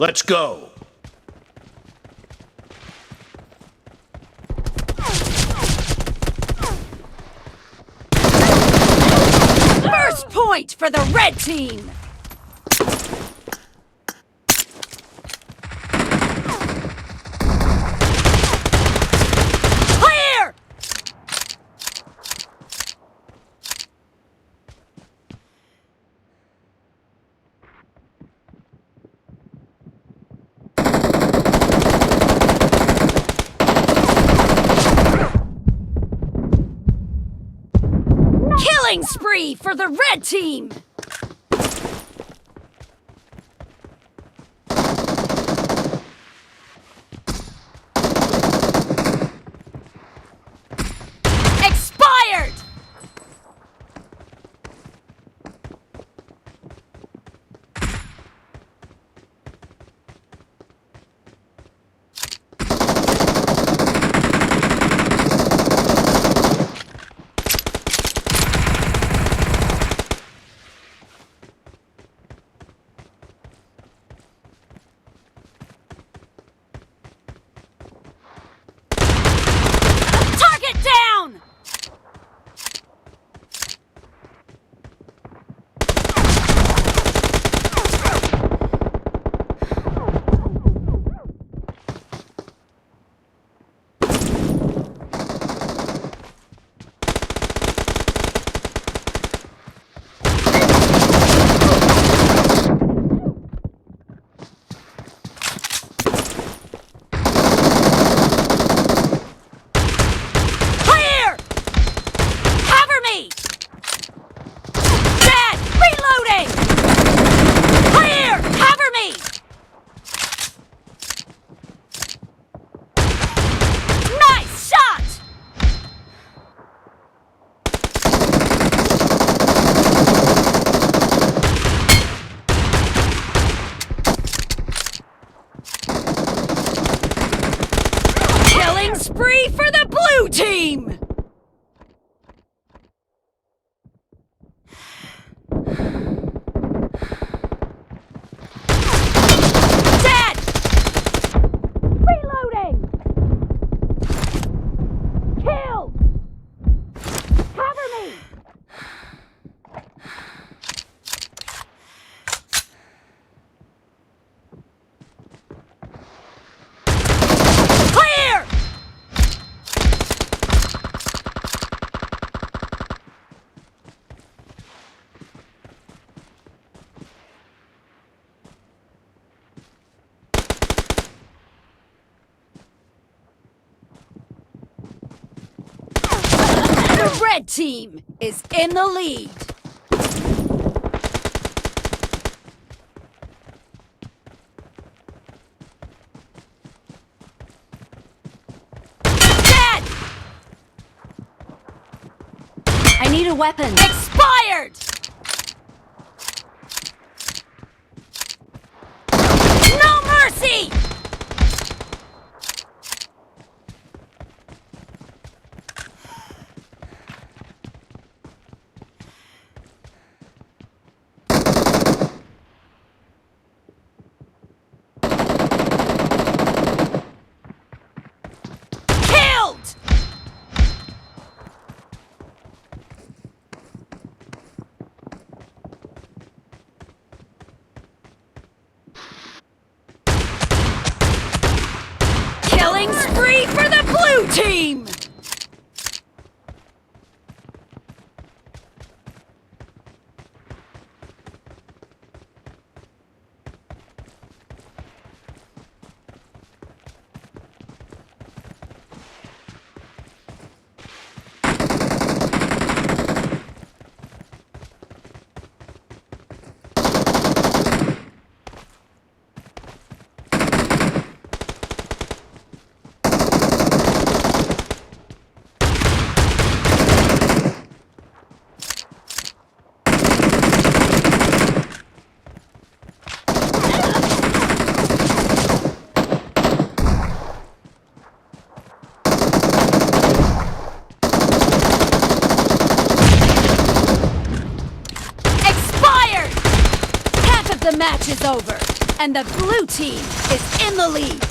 Let's go! First point for the red team! Clear! Killing spree for the red team! Expired! Target down! Clear! Cover me! Dead! Reloading! Clear! Cover me! Nice shot! Killing spree for the blue team! Dead! Reloading! Killed! Cover me! Clear! The red team is in the lead. Dead! I need a weapon. Expired! No mercy! Killed! Killing spree for the blue team! The match is over. And the blue team is in the lead.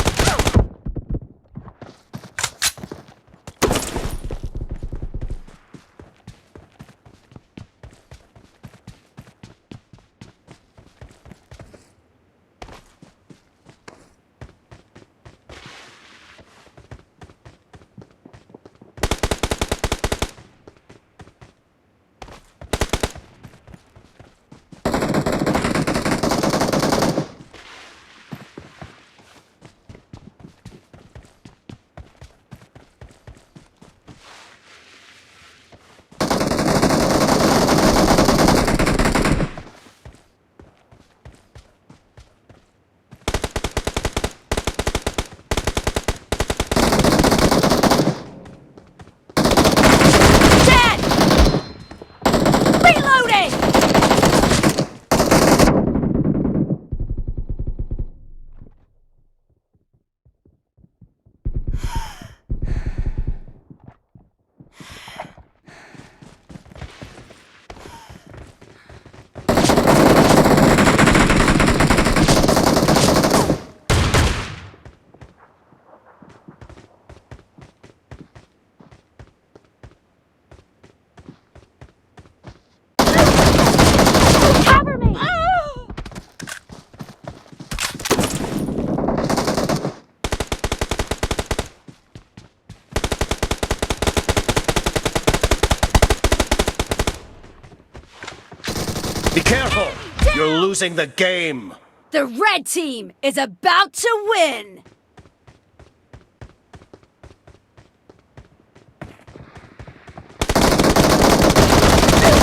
Be careful! You're losing the game! The red team is about to win!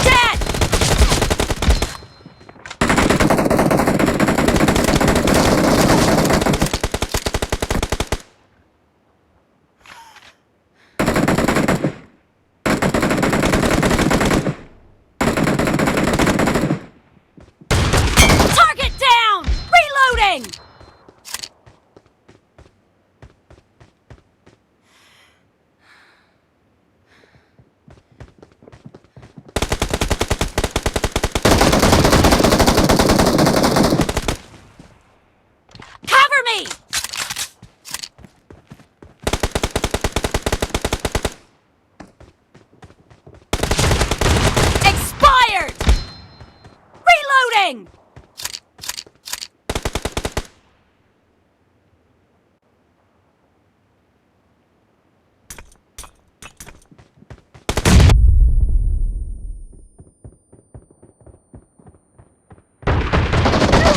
Dead! Target down! Reloading! Cover me! Expired! Reloading!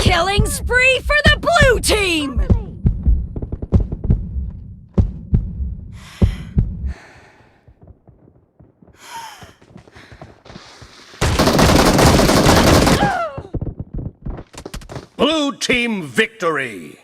Killing spree for the blue team! Blue team victory!